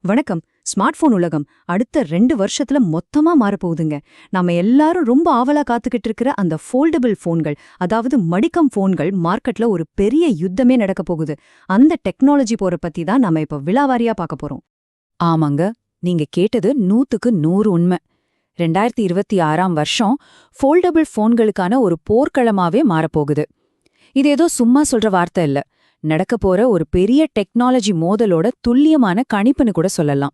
வணக்கம். Smart phone உலகம் அடுத்த 2 வருஷத்துல மொத்தமா மாறப்போகுதுங்க. நாம எல்லாரும் ரொம்ப ஆவலா காத்துக்கிட்டு இருக்கிற அந்த ஃபோல்டபிள் போன்கள், அதாவது மடிக்கம் போன்கள் மார்க்கெட்ல ஒரு பெரிய யுத்தமே நடக்க போகுது. அந்த டெக்னாலஜி போற பத்தி தான் நாம இப்ப விலாவாரியா பார்க்க போறோம். ஆமாங்க, நீங்க கேட்டது 100க்கு 100 உண்மை. 2026ஆம் வருஷம் ஃபோல்டபிள் போன்களுக்கான ஒரு போர்க்களமாவே மாறப்போகுது. இது ஏதோ சும்மா சொல்ற வார்த்தை இல்ல, நடக்க போற ஒரு பெரிய டெக்னாலஜி மோதலோட துல்லியமான கணிப்புன்னு கூட சொல்லலாம்.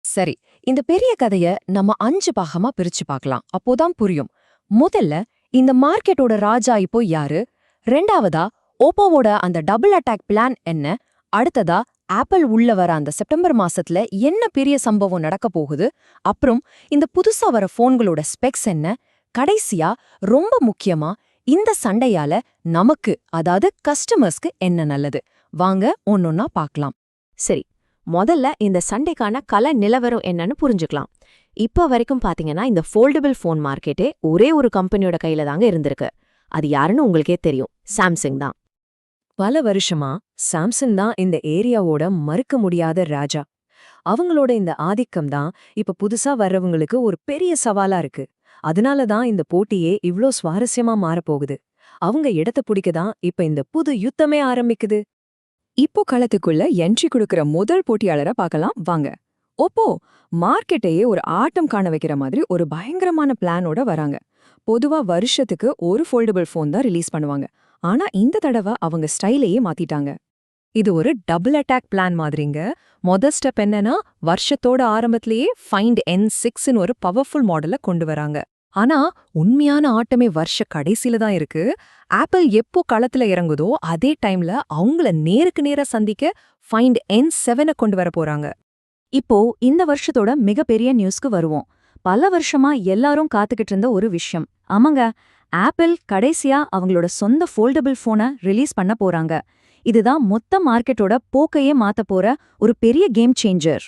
சரி, இந்த பெரிய கதைய நம்ம 5 பாகமா பிரிச்சு பார்க்கலாம். அப்போதான் புரியும். முதல்ல, இந்த மார்க்கெட்டோட ராஜா இப்போ யாரு? ரெண்டாவதா, ஓப்போவோட அந்த டபுள் அட்டாக் பிளான் என்ன? அடுத்ததா, ஆப்பிள் உள்ள வர அந்த செப்டம்பர் மாசத்துல என்ன பெரிய சம்பவம் நடக்க போகுது? அப்புறம் இந்த புதுசா வர போன்களோட ஸ்பெக்ஸ் என்ன? கடைசியா, ரொம்ப முக்கியமா, இந்த சண்டையால நமக்கு, அதாவது கஸ்டமர்ஸ்க்கு என்ன நல்லது? வாங்க ஒன்னொன்னா பார்க்கலாம். சரி, முதல்ல இந்த சண்டைக்கான கல நிலவரம் என்னன்னு புரிஞ்சுக்கலாம். இப்ப வரைக்கும் பாத்தீங்கன்னா இந்த ஃபோல்டபிள் ஃபோன் மார்க்கெட்டே ஒரே ஒரு கம்பெனியோட கையில தாங்க இருந்திருக்கு. அது யாருன்னு உங்களுக்கே தெரியும், சாம்சங் தான். பல வருஷமா சாம்சங் தான் இந்த ஏரியாவோட மறுக்க முடியாத ராஜா. அவங்களோட இந்த ஆதிக்கம் தான் இப்ப புதுசா வர்றவங்களுக்கு ஒரு பெரிய சவாலா இருக்கு. அதனால தான் இந்த போட்டியே இவ்ளோ சுவாரஸ்யமா மாறப்போகுது. அவங்க இடத்த பிடிக்க தான் இப்ப இந்த புது யுத்தமே ஆரம்பிக்குது. இப்போ களத்துக்குள்ள என்ட்ரி கொடுக்கற முதல் போட்டியாளரை பார்க்கலாம் வாங்க. ஓப்போ மார்க்கெட்டையே ஒரு ஆட்டம் காண வைக்கிற மாதிரி ஒரு பயங்கரமான பிளானோட வராங்க. பொதுவா வருஷத்துக்கு ஒரு ஃபோல்டபிள் ஃபோன் தான் ரிலீஸ் பண்ணுவாங்க. ஆனா இந்த தடவை அவங்க ஸ்டைலையே மாத்திட்டாங்க. இது ஒரு டபுள் அட்டாக் பிளான் மாதிரிங்க. ஸ்டெப் என்னன்னா, வருஷத்தோட ஆரம்பத்திலேயே ஃபைண்ட் N6ன்னு ஒரு பவர்ஃபுல் மாடலை கொண்டு வராங்க. ஆனா உண்மையான ஆட்டமே வருஷ கடைசியில தான் இருக்கு. ஆப்பிள் எப்போ களத்துல இறங்குதோ அதே டைம்ல அவங்கள நேருக்கு நேரா சந்திக்க ஃபைண்ட் N7 கொண்டு வர போறாங்க. இப்போ இந்த வருஷத்தோட மிகப்பெரிய நியூஸ்க்கு வருவோம். பல வருஷமா எல்லாரும் காத்துக்கிட்டு இருந்த ஒரு விஷயம். ஆமாங்க, ஆப்பிள் கடைசியா அவங்களோட சொந்த ஃபோல்டபிள் போனை ரிலீஸ் பண்ண போறாங்க. இதுதான் மொத்த மார்க்கெட்டோட போக்கையே மாத்த போற ஒரு பெரிய கேம் சேஞ்சர்.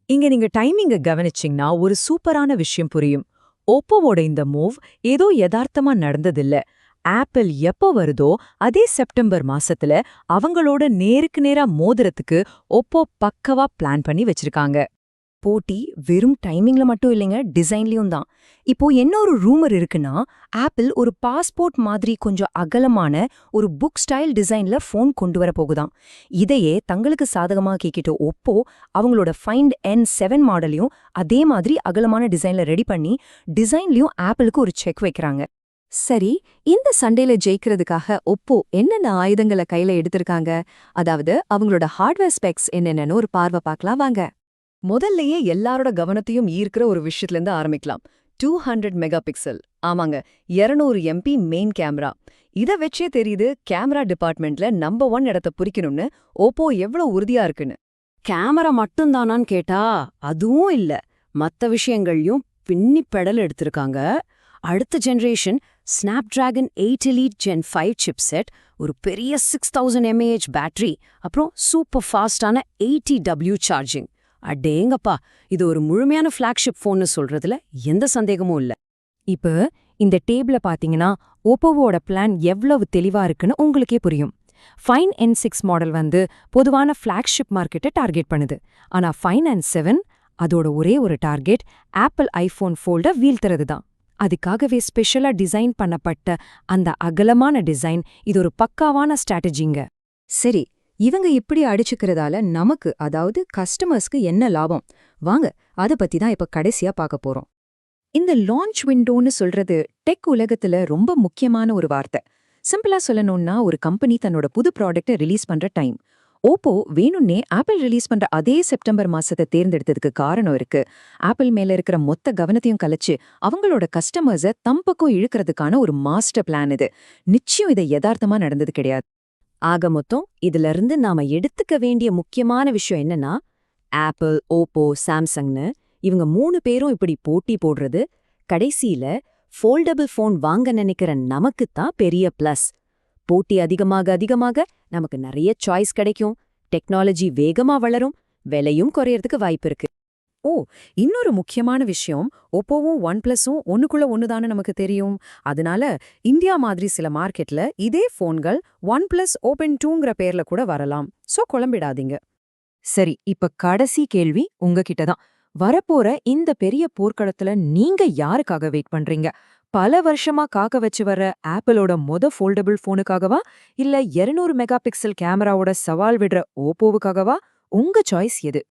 இங்க நீங்க டைமிங்க கவனிச்சிங்கன்னா ஒரு சூப்பரான விஷயம் புரியும். ஓப்போவோட இந்த மூவ் ஏதோ யதார்த்தமா நடந்ததில்ல. ஆப்பிள் எப்போ வருதோ அதே செப்டம்பர் மாசத்துல அவங்களோட நேருக்கு நேரா மோதிரத்துக்கு ஓப்போ பக்கவா பிளான் பண்ணி வச்சிருக்காங்க. போட்டி வெறும் டைமிங்ல மட்டும் இல்லைங்க, டிசைன்லயும் தான். இப்போ என்ன ஒரு ரூமர் இருக்குன்னா, ஆப்பிள் ஒரு பாஸ்போர்ட் மாதிரி கொஞ்சம் அகலமான ஒரு புக் ஸ்டைல் டிசைன்ல ஃபோன் கொண்டு வர போகுதாம். இதையே தங்களுக்கு சாதகமா கேக்கிட்ட ஒப்போ அவங்களோட ஃபைண்ட் N7 மாடலையும் அதே மாதிரி அகலமான டிசைன்ல ரெடி பண்ணி டிசைன்லயும் ஆப்பிளுக்கு ஒரு செக் வைக்கிறாங்க. சரி, இந்த சண்டையில ஜெயிக்கிறதுக்காக ஒப்போ என்னென்ன ஆயுதங்களை கையில எடுத்திருக்காங்க? அதாவது அவங்களோட ஹார்ட்வேர் ஸ்பெக்ஸ் என்னென்னு ஒரு பார்வை பார்க்கலாம் வாங்க. முதல்லயே எல்லாரோட கவனத்தையும் ஈர்க்கிற ஒரு விஷயத்துல இருந்து ஆரம்பிக்கலாம். 200 மெகா பிக்சல். ஆமாங்க, 200 MP மெயின் கேமரா. இத வச்சே தெரியுது கேமரா டிபார்ட்மெண்ட்ல நம்பர் 1 இடத்த பிடிக்கணும்னு ஓப்போ எவ்வளவு உறுதியா இருக்குன்னு. கேமரா மட்டும்தானான்னு கேட்டா அதுவும் இல்ல, மத்த விஷயங்களையும் பின்னி பெடல் எடுத்திருக்காங்க. அடுத்த generation Snapdragon 8 Elite Gen 5 chipset, ஒரு பெரிய 6000 mAh பேட்டரி, அப்புறம் சூப்பர் ஃபாஸ்டான 80W சார்ஜிங். அடேங்கப்பா, இது ஒரு முழுமையான ஃபிளாக்ஷிப் ஃபோன்னு சொல்றதுல எந்த சந்தேகமும் இல்ல. இப்ப இந்த டேபிள பாத்தீங்கன்னா ஓப்போவோட பிளான் எவ்வளவு தெளிவா இருக்குன்னு உங்களுக்கே புரியும். ஃபைன் N6 மாடல் பொதுவான ஃபிளாக்ஷிப் மார்க்கெட்டை டார்கெட் பண்ணுது. ஆனா ஃபைன் N7 அதோட ஒரே ஒரு டார்கெட் ஆப்பிள் ஐபோன் ஃபோல்டை வீழ்த்துறது தான். அதுக்காகவே ஸ்பெஷலா டிசைன் பண்ணப்பட்ட அந்த அகலமான டிசைன் இது ஒரு பக்காவான ஸ்ட்ராட்டஜிங்க. சரி, இவங்க இப்படி அடிச்சுக்கிறதால நமக்கு, அதாவது கஸ்டமர்ஸ்க்கு என்ன லாபம்? வாங்க அத பத்தி தான் இப்ப கடைசியா பார்க்க போறோம். இந்த லான்ச் விண்டோன்னு சொல்றது டெக் உலகத்துல ரொம்ப முக்கியமான ஒரு வார்த்தை. சிம்பிளா சொல்லணும்னா, ஒரு கம்பெனி தன்னோட புது ப்ராடக்ட்டை ரிலீஸ் பண்ற டைம். ஓப்போ வேணும்னே ஆப்பிள் ரிலீஸ் பண்ற அதே செப்டம்பர் மாசத்தை தேர்ந்தெடுத்ததுக்கு காரணம் இருக்கு. ஆப்பிள் மேல இருக்கிற மொத்த கவனத்தையும் கலைச்சு அவங்களோட கஸ்டமர்ஸை தம்பக்கம் இழுக்கிறதுக்கான ஒரு மாஸ்டர் பிளான் இது. நிச்சயம் இதை யதார்த்தமா நடந்தது கிடையாது. ஆக மொத்தம் இதுல இருந்து நாம எடுத்துக்க வேண்டிய முக்கியமான விஷயம் என்னன்னா, ஆப்பிள், ஓப்போ, சாம்சங்னு இவங்க 3 பேரும் இப்படி போட்டி போடுறது கடைசியில ஃபோல்டபிள் ஃபோன் வாங்க நினைக்கிற நமக்குத்தான் பெரிய பிளஸ். போட்டி அதிகமாக அதிகமாக நமக்கு நிறைய சாய்ஸ் கிடைக்கும், டெக்னாலஜி வேகமா வளரும், விலையும் குறையறதுக்கு வாய்ப்பு இருக்கு. ஓ, இன்னொரு முக்கியமான விஷயம், ஓப்போவும் OnePlusம் ஒண்ணுக்குள்ள ஒண்ணுதானே நமக்கு தெரியும். அதனால இந்தியா மாதிரி சில மார்க்கெட்ல இதே போன்கள் OnePlus Open 2ங்கிற பேர்ல கூட வரலாம். சோ குழம்பிடாதீங்க. சரி, இப்ப கடைசி கேள்வி உங்ககிட்ட தான். வரப்போற இந்த பெரிய போர்க்களத்துல நீங்க யாருக்காக வெயிட் பண்றீங்க? பல வருஷமா காக்க வச்சு வர்ற ஆப்பிளோட ஃபோல்டபிள் போனுக்காகவா, இல்ல 200 மெகா பிக்சல் கேமராவோட சவால் விடுற ஓப்போவுக்காகவா? உங்க சாய்ஸ் எது?